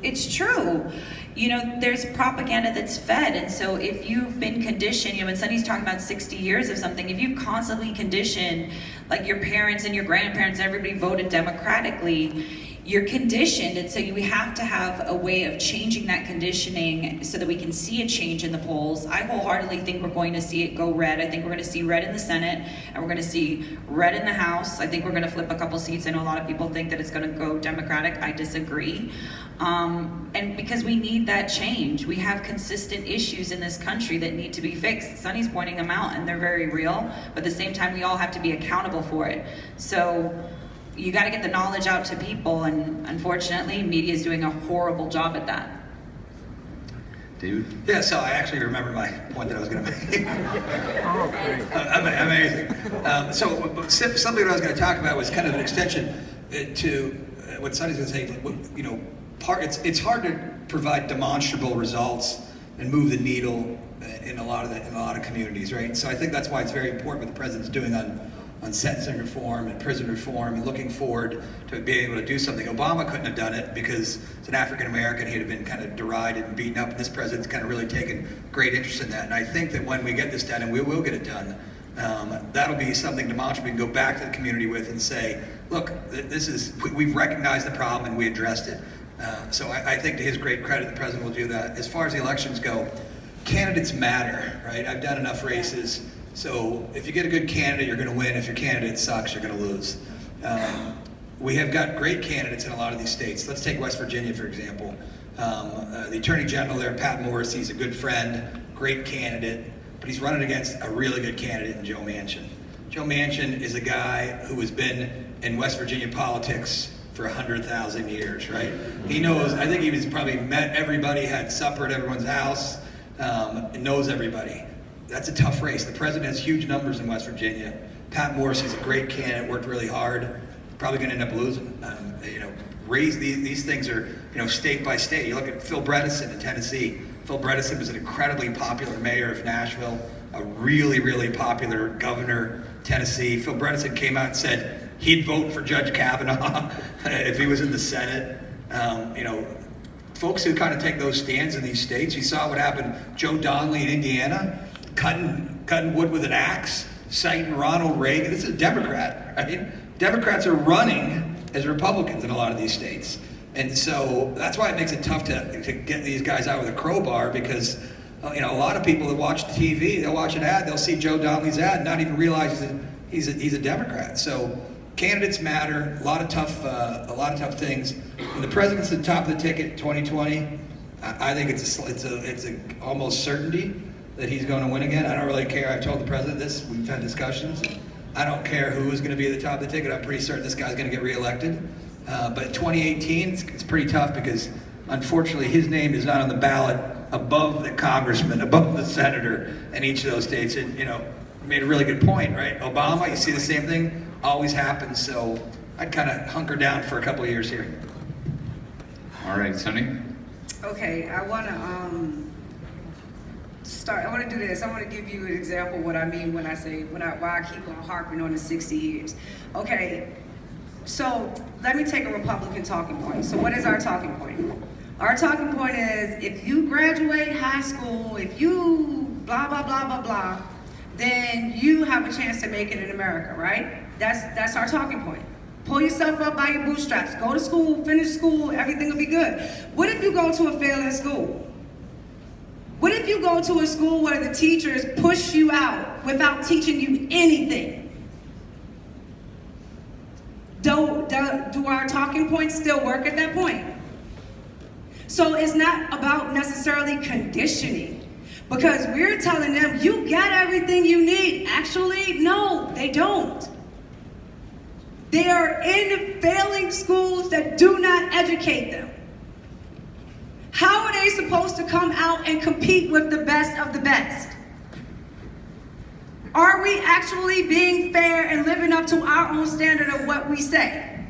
It's true. There's propaganda that's fed, and so if you've been conditioned, when Sonnie's talking about 60 years of something, if you've constantly conditioned, like your parents and your grandparents, everybody voted democratically, you're conditioned, and so we have to have a way of changing that conditioning so that we can see a change in the polls. I wholeheartedly think we're going to see it go red. I think we're going to see red in the Senate, and we're going to see red in the House. I think we're going to flip a couple seats. I know a lot of people think that it's going to go Democratic. I disagree. And because we need that change. We have consistent issues in this country that need to be fixed. Sonnie's pointing them out, and they're very real, but at the same time, we all have to be accountable for it. So you got to get the knowledge out to people, and unfortunately, media is doing a horrible job at that. David? Yeah, so I actually remember my point that I was going to make. Amazing. So something that I was going to talk about was kind of an extension to what Sonny's going to say. You know, it's hard to provide demonstrable results and move the needle in a lot of communities, right? So I think that's why it's very important what the president's doing on sentencing reform and prison reform, and looking forward to being able to do something. Obama couldn't have done it because it's an African American. He'd have been kind of derided and beaten up, and this president's kind of really taken great interest in that. And I think that when we get this done, and we will get it done, that'll be something demonstrable we can go back to the community with and say, look, we've recognized the problem and we addressed it. So I think to his great credit, the president will do that. As far as the elections go, candidates matter, right? I've done enough races. So if you get a good candidate, you're going to win. If your candidate sucks, you're going to lose. We have got great candidates in a lot of these states. Let's take West Virginia, for example. The Attorney General there, Pat Morris, he's a good friend, great candidate, but he's running against a really good candidate in Joe Manchin. Joe Manchin is a guy who has been in West Virginia politics for 100,000 years, right? He knows, I think he's probably met everybody, had supper at everyone's house, and knows everybody. That's a tough race. The president has huge numbers in West Virginia. Pat Morris is a great candidate, worked really hard, probably going to end up losing. These things are, state by state. You look at Phil Bredesen in Tennessee. Phil Bredesen was an incredibly popular mayor of Nashville, a really, really popular governor of Tennessee. Phil Bredesen came out and said he'd vote for Judge Kavanaugh if he was in the Senate. Folks who kind of take those stands in these states, you saw what happened. Joe Donnelly in Indiana, cutting wood with an axe, citing Ronald Reagan. This is a Democrat, right? Democrats are running as Republicans in a lot of these states. And so that's why it makes it tough to get these guys out with a crowbar, because a lot of people that watch TV, they'll watch an ad, they'll see Joe Donnelly's ad and not even realize that he's a Democrat. So candidates matter, a lot of tough things. When the president's at the top of the ticket 2020, I think it's a almost certainty that he's going to win again. I don't really care. I've told the president this. We've had discussions. I don't care who is going to be at the top of the ticket. I'm pretty certain this guy's going to get reelected. But 2018, it's pretty tough because, unfortunately, his name is not on the ballot above the congressman, above the senator in each of those states. And, you made a really good point, right? Obama, you see the same thing, always happens. So I'd kind of hunker down for a couple of years here. All right, Sonnie? Okay, I want to I want to do this. I want to give you an example of what I mean when I say, why I keep on harping on the 60 years. Okay, so let me take a Republican talking point. So what is our talking point? Our talking point is, if you graduate high school, if you blah, blah, blah, blah, blah, then you have a chance to make it in America, right? That's our talking point. Pull yourself up by your bootstraps. Go to school, finish school, everything will be good. What if you go to a failing school? What if you go to a school where the teachers push you out without teaching you anything? Do our talking points still work at that point? So it's not about necessarily conditioning, because we're telling them, you got everything you need. Actually, no, they don't. They are in failing schools that do not educate them. How are they supposed to come out and compete with the best of the best? Are we actually being fair and living up to our own standard of what we say?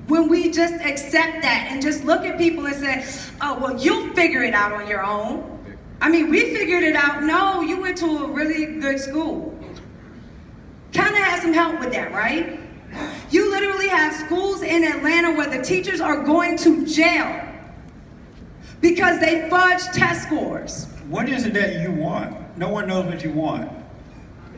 When we just accept that and just look at people and say, oh, well, you'll figure it out on your own. I mean, we figured it out. No, you went to a really good school. Kind of had some help with that, right? You literally have schools in Atlanta where the teachers are going to jail because they fudge test scores. What is it that you want? No one knows what you want.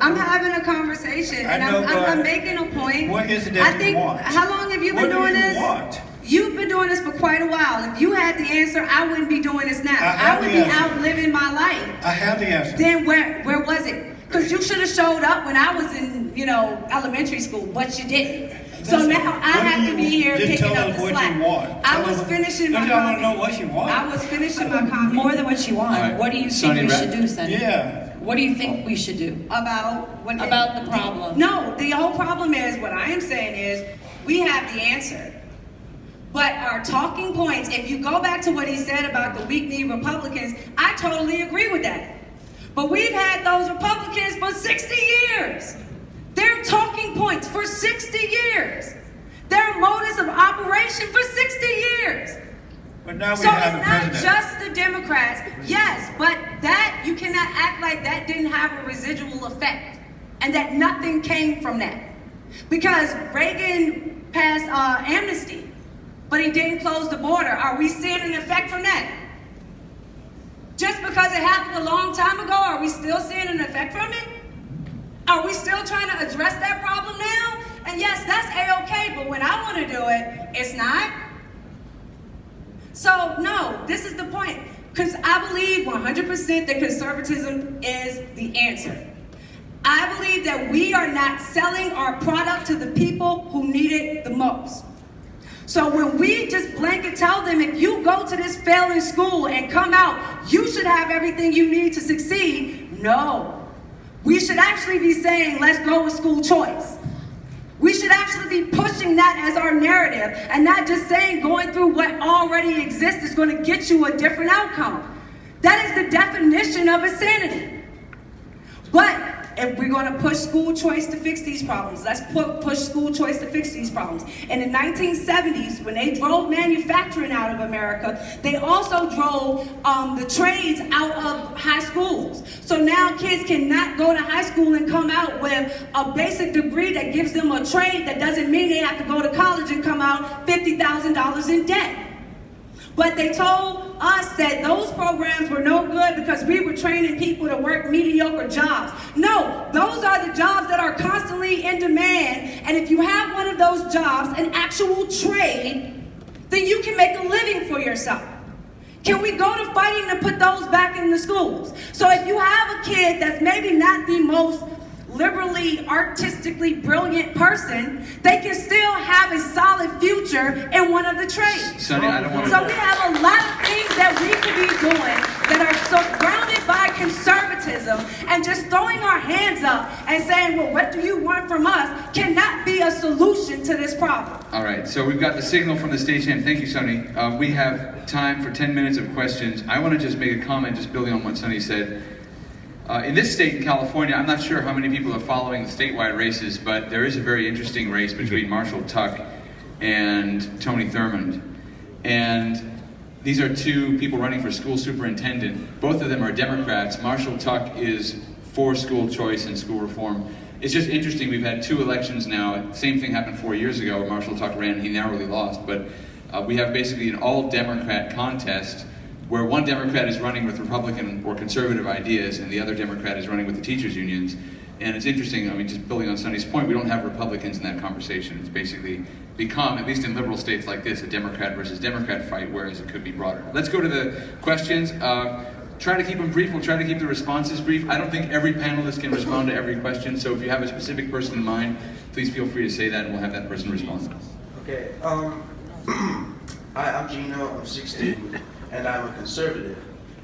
I'm having a conversation and I'm making a point. What is it that you want? How long have you been doing this? What do you want? You've been doing this for quite a while. If you had the answer, I wouldn't be doing this now. I have I would the be answer. out living my life. I have the answer. Then where was it? Because you should have showed up when I was in, elementary school, but you didn't. So Listen, now I what have do to be you- here just picking tell up us the what slack. you want. I Tell was us- finishing my Don't y'all want to know comment. what you want? I was finishing my comment More than what you want. All right. What do you Sonny, think we wrap- should do, Sonny? Yeah. What do you think we should do? about what About the problem. No, the whole problem is what I am saying is we have the answer. But our talking points, if you go back to what he said about the weak-kneed Republicans, I totally agree with that. But we've had those Republicans for 60 years. Their talking points for 60 years. Their modus of operation for 60 years. But now we So have a it's not president. just the Democrats. Yes, but that, you cannot act like that didn't have a residual effect and that nothing came from that. Because Reagan passed amnesty, but he didn't close the border. Are we seeing an effect from that? Just because it happened a long time ago, are we still seeing an effect from it? Are we still trying to address that problem now? And yes, that's A-okay, but when I want to do it, it's not. So no, this is the point. Because I believe 100% that conservatism is the answer. I believe that we are not selling our product to the people who need it the most. So when we just blanket tell them, if you go to this failing school and come out, you should have everything you need to succeed. No. We should actually be saying, let's go with school choice. We should actually be pushing that as our narrative and not just saying going through what already exists is going to get you a different outcome. That is the definition of insanity. But if we're going to push school choice to fix these problems, let's push school choice to fix these problems. In the 1970s, when they drove manufacturing out of America, they also drove the trades out of high schools. So now kids cannot go to high school and come out with a basic degree that gives them a trade that doesn't mean they have to go to college and come out $50,000 in debt. But they told us that those programs were no good because we were training people to work mediocre jobs. No, those are the jobs that are constantly in demand. And if you have one of those jobs, an actual trade, then you can make a living for yourself. Can we go to fighting to put those back in the schools? So if you have a kid that's maybe not the most liberally, artistically brilliant person, they can still have a solid future in one of the trades. Sonny, I don't want to... So we have a lot of things that we could be doing that are surrounded by conservatism, and just throwing our hands up and saying, well, what do you want from us, cannot be a solution to this problem. All right, so we've got the signal from the stagehand. Thank you, Sonny. We have time for 10 minutes of questions. I want to just make a comment, just building on what Sonny said. In this state, in California, I'm not sure how many people are following the statewide races, but there is a very interesting race between Marshall Tuck and Tony Thurmond. And these are two people running for school superintendent. Both of them are Democrats. Marshall Tuck is for school choice and school reform. It's just interesting, we've had two elections now. Same thing happened 4 years ago where Marshall Tuck ran and he narrowly lost. But we have basically an all-Democrat contest where one Democrat is running with Republican or conservative ideas and the other Democrat is running with the teachers' unions. And it's interesting, I mean, just building on Sonny's point, we don't have Republicans in that conversation. It's basically become, at least in liberal states like this, a Democrat versus Democrat fight, whereas it could be broader. Let's go to the questions. Try to keep them brief. We'll try to keep the responses brief. I don't think every panelist can respond to every question, so if you have a specific person in mind, please feel free to say that and we'll have that person respond. Okay, hi, I'm Gino, I'm 16, and I'm a conservative.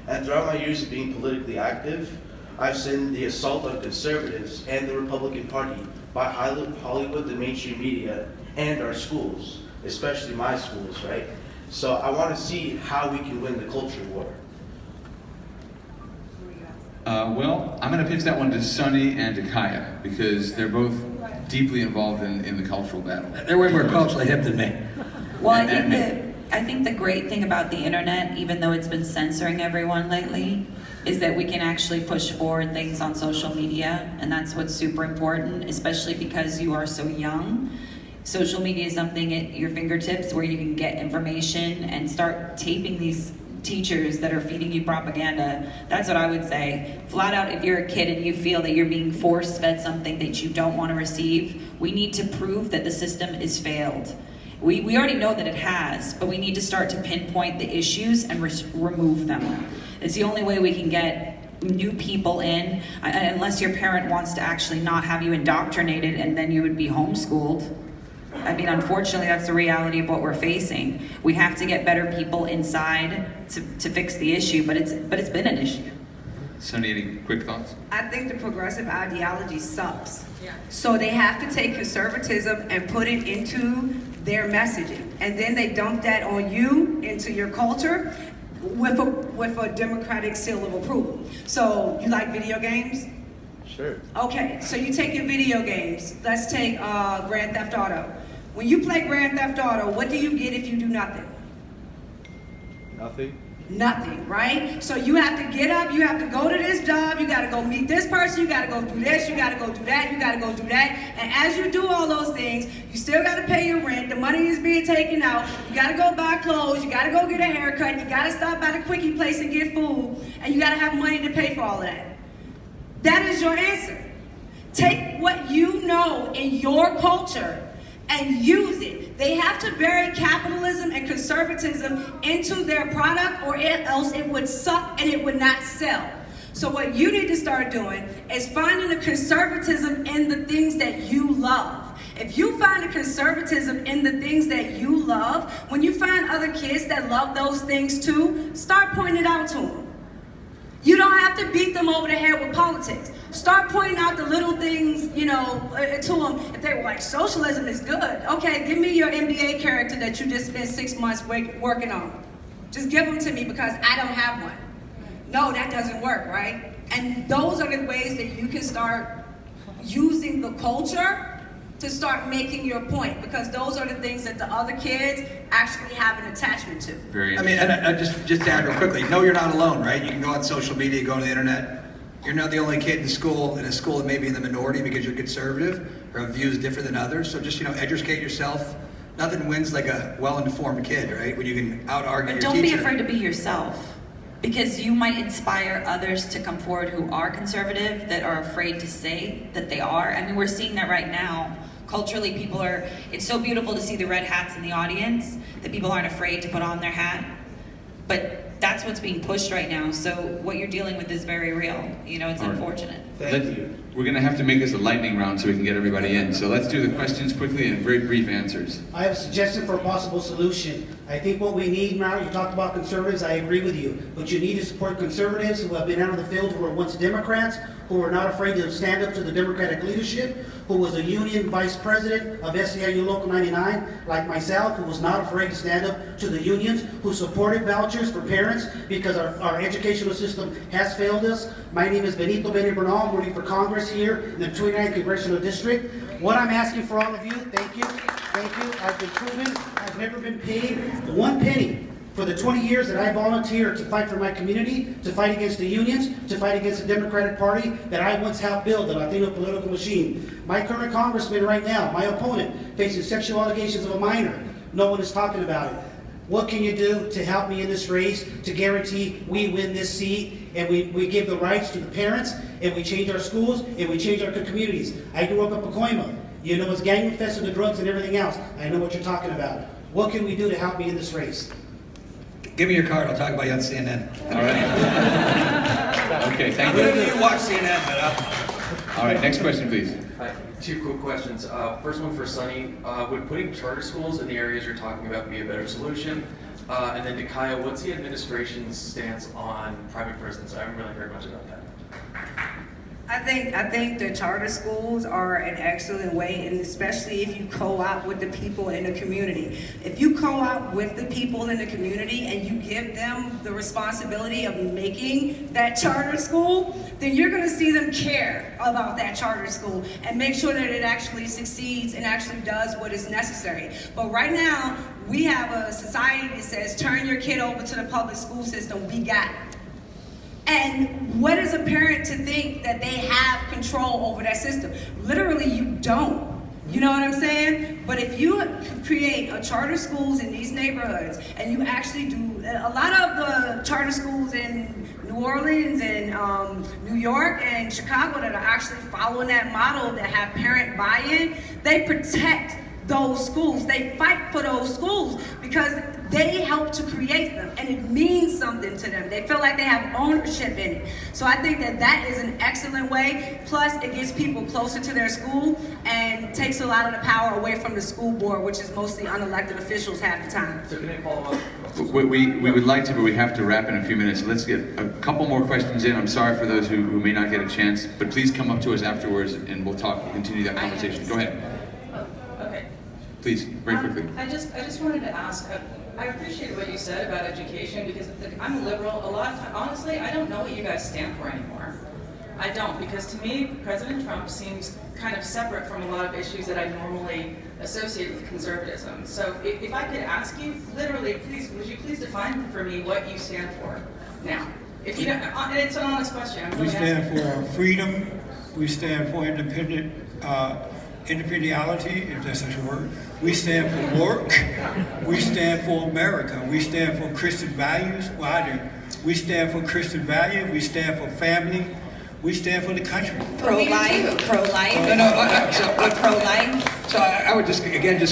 And throughout my years of being politically active, I've seen the assault on conservatives and the Republican Party by Hollywood, the mainstream media, and our schools, especially my schools, right? So I want to see how we can win the culture war. Well, I'm going to pitch that one to Sonny and to Kaya, because they're both deeply involved in the cultural battle. They're way more culturally hip than me. Well, I think the great thing about the internet, even though it's been censoring everyone lately, is that we can actually push forward things on social media, and that's what's super important, especially because you are so young. Social media is something at your fingertips where you can get information and start taping these teachers that are feeding you propaganda. That's what I would say. Flat out, if you're a kid and you feel that you're being force-fed something that you don't want to receive, we need to prove that the system is failed. We already know that it has, but we need to start to pinpoint the issues and remove them. It's the only way we can get new people in, unless your parent wants to actually not have you indoctrinated and then you would be homeschooled. I mean, unfortunately, that's the reality of what we're facing. We have to get better people inside to fix the issue, but it's been an issue. Sonnie, any quick thoughts? I think the progressive ideology sucks. So they have to take conservatism and put it into their messaging. And then they dump that on you, into your culture, with a democratic seal of approval. So, you like video games? Sure. Okay, so you take your video games. Let's take Grand Theft Auto. When you play Grand Theft Auto, what do you get if you do nothing? Nothing. Nothing, right? So you have to get up, you have to go to this job, you gotta go meet this person, you gotta go do this, you gotta go do that, you gotta go do that. And as you do all those things, you still gotta pay your rent, the money is being taken out, you gotta go buy clothes, you gotta go get a haircut, you gotta stop by the quickie place and get food, and you gotta have money to pay for all of that. That is your answer. Take what you know in your culture and use it. They have to bury capitalism and conservatism into their product, or else it would suck and it would not sell. So what you need to start doing is finding the conservatism in the things that you love. If you find the conservatism in the things that you love, when you find other kids that love those things too, start pointing it out to them. You don't have to beat them over the head with politics. Start pointing out the little things, to them. If they were like, socialism is good. Okay, give me your NBA character that you just spent 6 months working on. Just give them to me because I don't have one. No, that doesn't work, right? And those are the ways that you can start using the culture to start making your point, because those are the things that the other kids actually have an attachment to. Very I mean, and just to add real quickly, no, you're not alone, right? You can go on social media, go on the internet. You're not the only kid in a school that may be in the minority because you're conservative or have views different than others. So just, educate yourself. Nothing wins like a well-informed kid, right? When you can out-argue your But teacher. don't be afraid to be yourself, because you might inspire others to come forward who are conservative, that are afraid to say that they are. I mean, we're seeing that right now. Culturally, it's so beautiful to see the red hats in the audience, that people aren't afraid to put on their hat. But that's what's being pushed right now. So what you're dealing with is very real. It's All right. unfortunate. Thank you. We're going to have to make this a lightning round so we can get everybody in. So let's do the questions quickly and very brief answers. I have a suggestion for a possible solution. I think what we need now, you talked about conservatives, I agree with you. What you need to support conservatives who have been out of the field, who were once Democrats, who are not afraid to stand up to the Democratic leadership, who was a union vice president of SEIU Local 99, like myself, who was not afraid to stand up to the unions, who supported vouchers for parents because our educational system has failed us. My name is Benito Benny Bernal. I'm running for Congress here in the 29th Congressional District. What I'm asking for all of you, thank you. I've been proven, I've never been paid 1 penny for the 20 years that I volunteered to fight for my community, to fight against the unions, to fight against the Democratic Party that I once helped build, the Latino political machine. My current congressman right now, my opponent, faces sexual allegations of a minor. No one is talking about it. What can you do to help me in this race to guarantee we win this seat and we give the rights to the parents and we change our schools and we change our communities? I grew up in Pacoima. It's gang infested with drugs and everything else. I know what you're talking about. What can we do to help me in this race? Give me your card. I'll talk about you on CNN. All right. Okay, thank I you. you watch CNN, but All right, next question, please. Hi, 2 quick questions. First one for Sonnie. Would putting charter schools in the areas you're talking about be a better solution? And then to Kaya, what's the administration's stance on private prisons? I haven't really heard much about that. I think the charter schools are an excellent way, and especially if you co-op with the people in the community. If you co-op with the people in the community and you give them the responsibility of making that charter school, then you're going to see them care about that charter school and make sure that it actually succeeds and actually does what is necessary. But right now, we have a society that says, turn your kid over to the public school system, we got it. And what is a parent to think that they have control over that system? Literally, you don't. You know what I'm saying? But if you create a charter schools in these neighborhoods, and you actually do, a lot of the charter schools in New Orleans and New York and Chicago that are actually following that model that have parent buy-in, they protect those schools. They fight for those schools because they help to create them, and it means something to them. They feel like they have ownership in it. So I think that that is an excellent way. Plus, it gets people closer to their school and takes a lot of the power away from the school board, which is mostly unelected officials half the time. So can I follow up? We would like to, but we have to wrap in a few minutes. Let's get a couple more questions in. I'm sorry for those who may not get a chance, but please come up to us afterwards and we'll continue that conversation. Go ahead. Okay. Please, very quickly. I just wanted to ask, I appreciate what you said about education because I'm a liberal. A lot of time, honestly, I don't know what you guys stand for anymore. I don't, because to me, President Trump seems kind of separate from a lot of issues that I normally associate with conservatism. So if I could ask you, literally, please, would you please define for me what you stand for now? If you don't, and it's an honest question. I'm really We stand asking. for freedom. We stand for independent, independentiality, if that's such a word. We stand for work. We stand for America. We stand for Christian values. Well, I do. We stand for Christian values. We stand for family. We stand for the country. Pro-life, pro-life. Pro-life. So I would just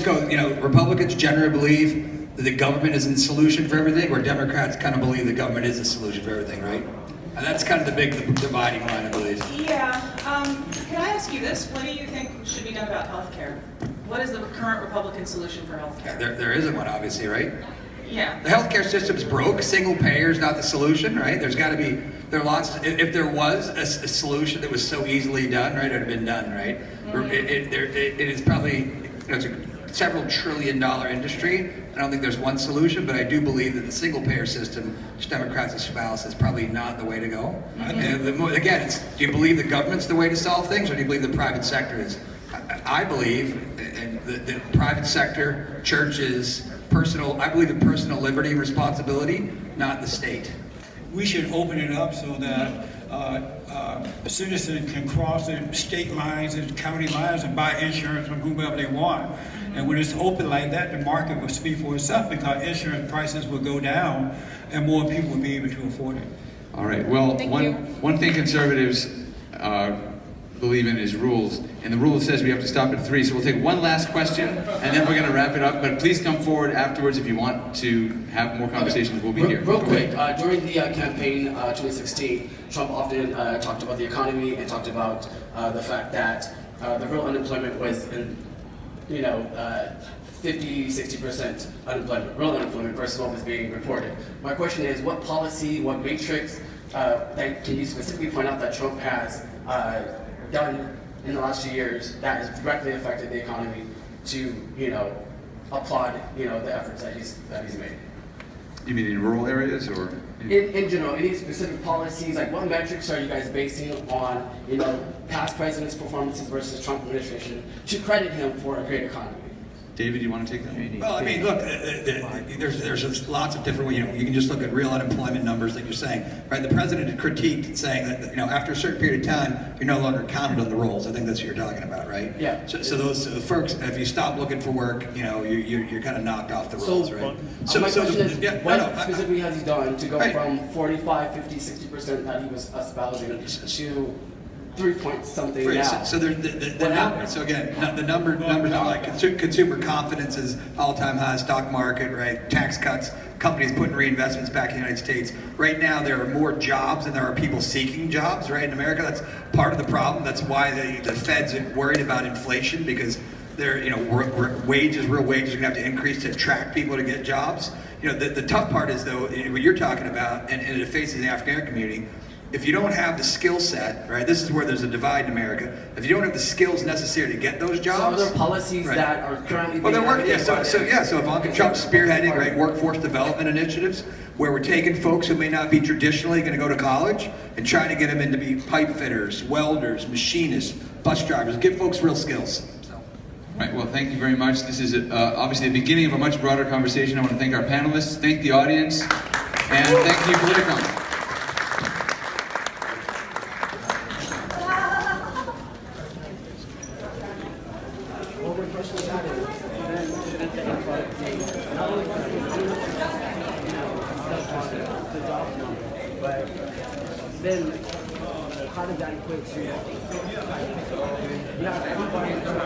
go, Republicans generally believe that the government isn't the solution for everything, where Democrats kind of believe the government is the solution for everything, right? And that's kind of the big dividing line, I believe. Yeah. Can I ask you this? What do you think should be done about healthcare? What is the current Republican solution for healthcare? There isn't one, obviously, right? Yeah. The healthcare system's broke. Single payer is not the solution, right? There are lots. If there was a solution that was so easily done, right, it would have been done, right? Mm-hmm. It is probably it's a several $trillion-dollar industry. I don't think there's one solution, but I do believe that the single payer system, which Democrats espouse, is probably not the way to go. Mm-hmm. Again, do you believe the government's the way to solve things, or do you believe the private sector is? I believe in the private sector, churches, I believe in personal liberty and responsibility, not the state. We should open it up so that citizens can cross the state lines and county lines and buy insurance from whomever they want. And when it's open like that, the market will speak for itself because insurance prices will go down and more people will be able to afford it. All right. Well, one thing conservatives believe in is rules, and the rule says we have to stop at 3. So we'll take one last question, and then we're going to wrap it up. But please come forward afterwards if you want to have more conversations. We'll be here. Real quick, during the campaign 2016, Trump often talked about the economy and talked about the fact that the real unemployment was in, 50-60% unemployment, real unemployment versus what was being reported. My question is, what policy, what matrix that can you specifically point out that Trump has done in the last few years that has directly affected the economy to, applaud, the efforts that he's made? You mean in rural areas or? In general, any specific policies, like what metrics are you guys basing on, past presidents' performances versus Trump administration to credit him for a great economy? David, you want to take that? Well, I mean, look, there's lots of different ways. You can just look at real unemployment numbers, like you're saying, right? The president had critiqued saying that, after a certain period of time, you're no longer counted on the rolls. I think that's what you're talking about, right? Yeah. So those folks, if you stop looking for work, you're kind of knocked off the rolls, right? So my question is, what specifically has he done to go right. from 45, 50, 60% that he was espousing to 3 point something Right, now? so the numbers. So again, the numbers are like consumer confidence is all-time high, stock market, right? Tax cuts, companies putting reinvestments back in the United States. Right now, there are more jobs than there are people seeking jobs, right? In America, that's part of the problem. That's why the Fed's worried about inflation, because they're, real wages are going to have to increase to attract people to get jobs. The tough part is, though, what you're talking about, and it faces the African community. If you don't have the skill set, right, this is where there's a divide in America. If you don't have the skills necessary to get those jobs. So are there policies that are currently being they're working. So Ivanka Trump's spearheading, right, workforce development initiatives, where we're taking folks who may not be traditionally going to go to college and trying to get them into be pipe fitters, welders, machinists, bus drivers, give folks real skills. Right, well, thank you very much. This is obviously the beginning of a much broader conversation. I want to thank our panelists, thank the audience, and thank you, Politicon. Then how did that equate to? Yeah, everybody.